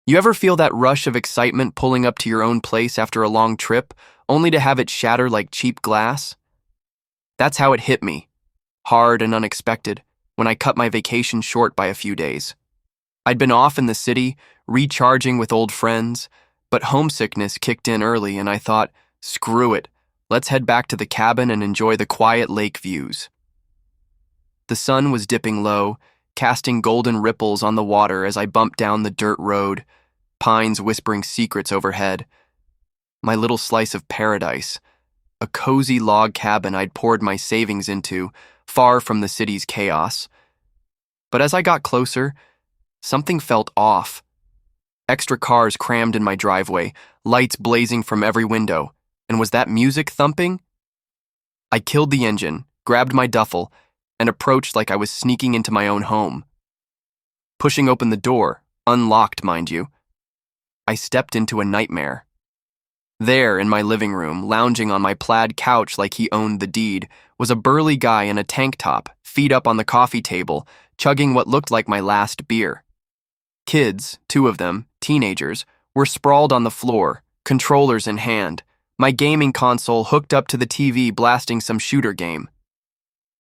You ever feel that rush of excitement pulling up to your own place after a long trip, only to have it shatter like cheap glass? That's how it hit me, hard and unexpected, when I cut my vacation short by a few days. I'd been off in the city, recharging with old friends, but homesickness kicked in early and I thought, screw it, let's head back to the cabin and enjoy the quiet lake views. The sun was dipping low, casting golden ripples on the water as I bumped down the dirt road, pines whispering secrets overhead. My little slice of paradise, a cozy log cabin I'd poured my savings into, far from the city's chaos. But as I got closer, something felt off. Extra cars crammed in my driveway, lights blazing from every window, and was that music thumping? I killed the engine, grabbed my duffel, and approached like I was sneaking into my own home. Pushing open the door, unlocked, mind you, I stepped into a nightmare. There, in my living room, lounging on my plaid couch like he owned the deed, was a burly guy in a tank top, feet up on the coffee table, chugging what looked like my last beer. Kids, two of them, teenagers, were sprawled on the floor, controllers in hand, my gaming console hooked up to the TV blasting some shooter game.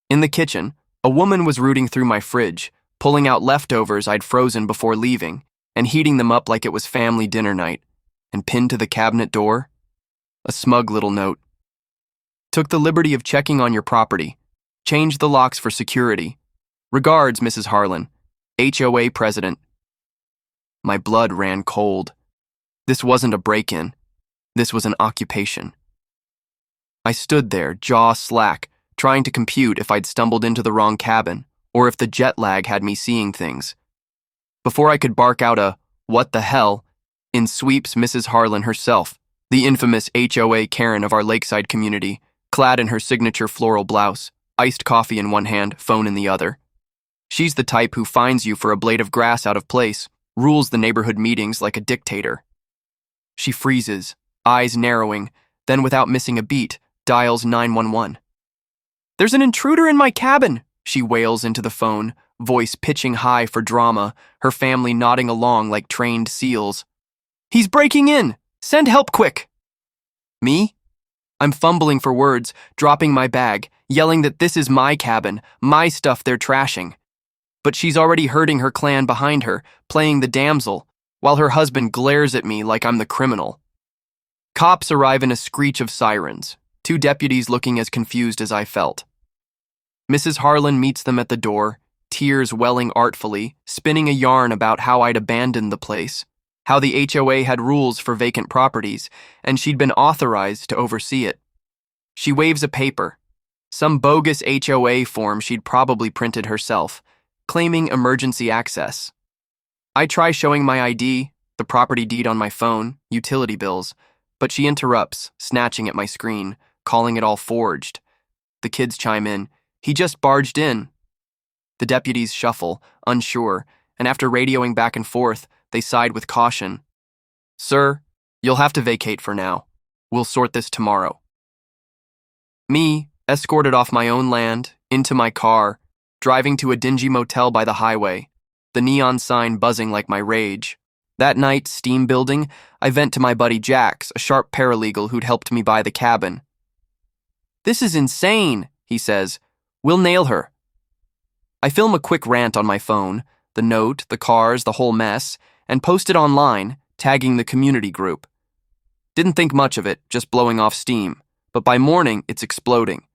In the kitchen, a woman was rooting through my fridge, pulling out leftovers I'd frozen before leaving, and heating them up like it was family dinner night. And pinned to the cabinet door, a smug little note. Took the liberty of checking on your property. Changed the locks for security. Regards, Mrs. Harlan, HOA President. My blood ran cold. This wasn't a break-in. This was an occupation. I stood there, jaw slack, trying to compute if I'd stumbled into the wrong cabin, or if the jet lag had me seeing things. Before I could bark out a, "What the hell?" in sweeps Mrs. Harlan herself, the infamous HOA Karen of our lakeside community, clad in her signature floral blouse, iced coffee in one hand, phone in the other. She's the type who fines you for a blade of grass out of place, rules the neighborhood meetings like a dictator. She freezes, eyes narrowing, then without missing a beat, dials 911. "There's an intruder in my cabin," she wails into the phone, voice pitching high for drama, her family nodding along like trained seals. "He's breaking in! Send help quick!" Me? I'm fumbling for words, dropping my bag, yelling that this is my cabin, my stuff they're trashing. But she's already herding her clan behind her, playing the damsel, while her husband glares at me like I'm the criminal. Cops arrive in a screech of sirens, two deputies looking as confused as I felt. Mrs. Harlan meets them at the door, tears welling artfully, spinning a yarn about how I'd abandoned the place, how the HOA had rules for vacant properties, and she'd been authorized to oversee it. She waves a paper, some bogus HOA form she'd probably printed herself, claiming emergency access. I try showing my ID, the property deed on my phone, utility bills, but she interrupts, snatching at my screen, calling it all forged. The kids chime in, "He just barged in." The deputies shuffle, unsure, and after radioing back and forth, they side with caution. "Sir, you'll have to vacate for now. We'll sort this tomorrow." Me, escorted off my own land, into my car, driving to a dingy motel by the highway, the neon sign buzzing like my rage. That night, steam building, I vent to my buddy Jax, a sharp paralegal who'd helped me buy the cabin. "This is insane," he says. "We'll nail her." I film a quick rant on my phone, the note, the cars, the whole mess, and post it online, tagging the community group. Didn't think much of it, just blowing off steam, but by morning, it's exploding.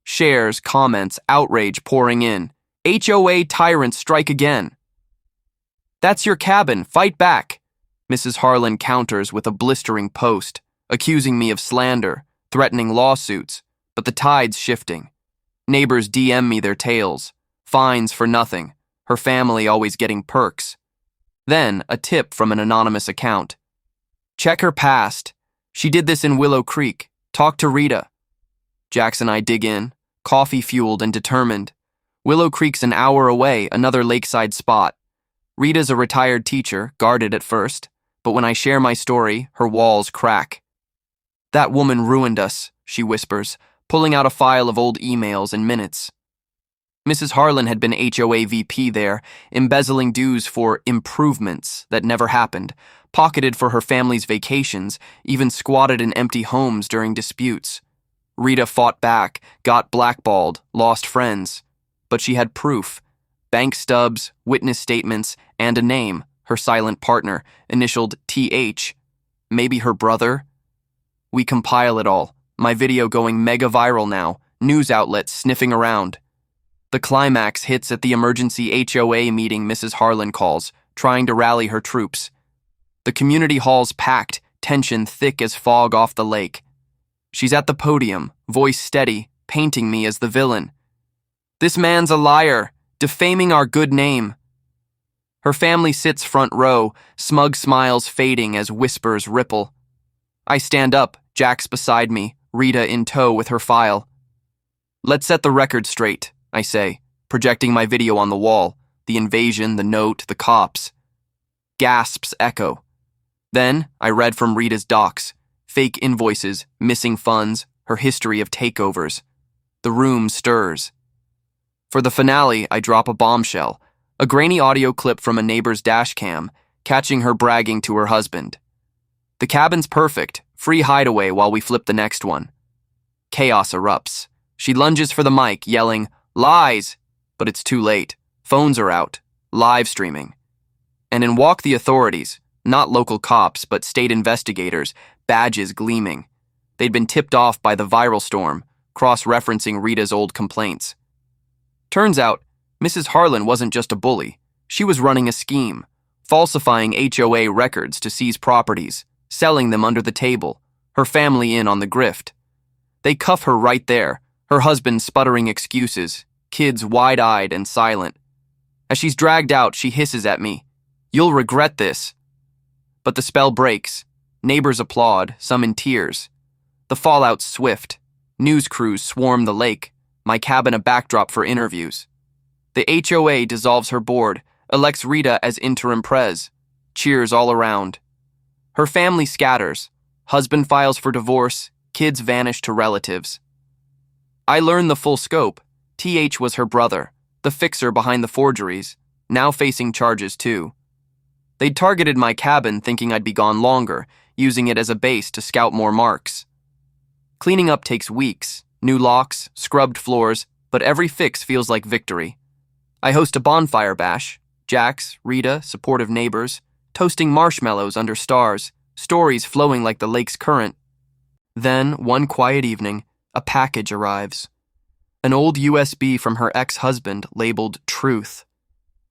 Shares, comments, outrage pouring in. HOA tyrants strike again. "That's your cabin, fight back," Mrs. Harlan counters with a blistering post, accusing me of slander, threatening lawsuits, but the tide's shifting. Neighbors DM me their tales, fines for nothing, her family always getting perks. Then, a tip from an anonymous account. "Check her past. She did this in Willow Creek. Talk to Rita." Jax and I dig in, coffee-fueled and determined. Willow Creek's an hour away, another lakeside spot. Rita's a retired teacher, guarded at first, but when I share my story, her walls crack. "That woman ruined us," she whispers, pulling out a file of old emails and minutes. Mrs. Harlan had been HOA VP there, embezzling dues for improvements that never happened, pocketed for her family's vacations, even squatted in empty homes during disputes. Rita fought back, got blackballed, lost friends. But she had proof. Bank stubs, witness statements, and a name, her silent partner, initialed TH. Maybe her brother? We compile it all, my video going mega viral now, news outlets sniffing around. The climax hits at the emergency HOA meeting Mrs. Harlan calls, trying to rally her troops. The community hall's packed, tension thick as fog off the lake. She's at the podium, voice steady, painting me as the villain. "This man's a liar, defaming our good name." Her family sits front row, smug smiles fading as whispers ripple. I stand up, Jack's beside me, Rita in tow with her file. "Let's set the record straight," I say, projecting my video on the wall, the invasion, the note, the cops. Gasps echo. Then I read from Rita's docs, fake invoices, missing funds, her history of takeovers. The room stirs. For the finale, I drop a bombshell, a grainy audio clip from a neighbor's dash cam, catching her bragging to her husband. The cabin's perfect, free hideaway while we flip the next one. Chaos erupts. She lunges for the mic, yelling, "Lies!" But it's too late. Phones are out, live streaming. And in walk the authorities, not local cops, but state investigators, badges gleaming. They'd been tipped off by the viral storm, cross-referencing Rita's old complaints. Turns out, Mrs. Harlan wasn't just a bully. She was running a scheme, falsifying HOA records to seize properties, selling them under the table, her family in on the grift. They cuff her right there, her husband sputtering excuses, kids wide-eyed and silent. As she's dragged out, she hisses at me, "You'll regret this." But the spell breaks. Neighbors applaud, some in tears. The fallout's swift. News crews swarm the lake, my cabin a backdrop for interviews. The HOA dissolves her board, elects Rita as interim prez. Cheers all around. Her family scatters. Husband files for divorce, kids vanish to relatives. I learn the full scope. TH was her brother, the fixer behind the forgeries, now facing charges too. They'd targeted my cabin thinking I'd be gone longer, using it as a base to scout more marks. Cleaning up takes weeks, new locks, scrubbed floors, but every fix feels like victory. I host a bonfire bash, Jax, Rita, supportive neighbors, toasting marshmallows under stars, stories flowing like the lake's current. Then, one quiet evening, a package arrives. An old USB from her ex-husband labeled Truth.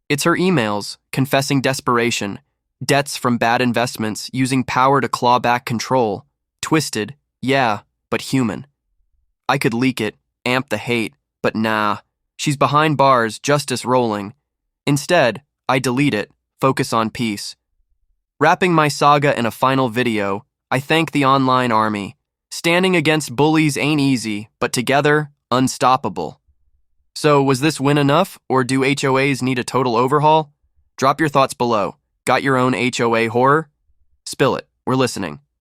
It's her emails, confessing desperation, debts from bad investments, using power to claw back control. Twisted, yeah, but human. I could leak it, amp the hate, but nah. She's behind bars, justice rolling. Instead, I delete it, focus on peace. Wrapping my saga in a final video, I thank the online army. Standing against bullies ain't easy, but together, unstoppable. So, was this win enough, or do HOAs need a total overhaul? Drop your thoughts below. Got your own HOA horror? Spill it. We're listening.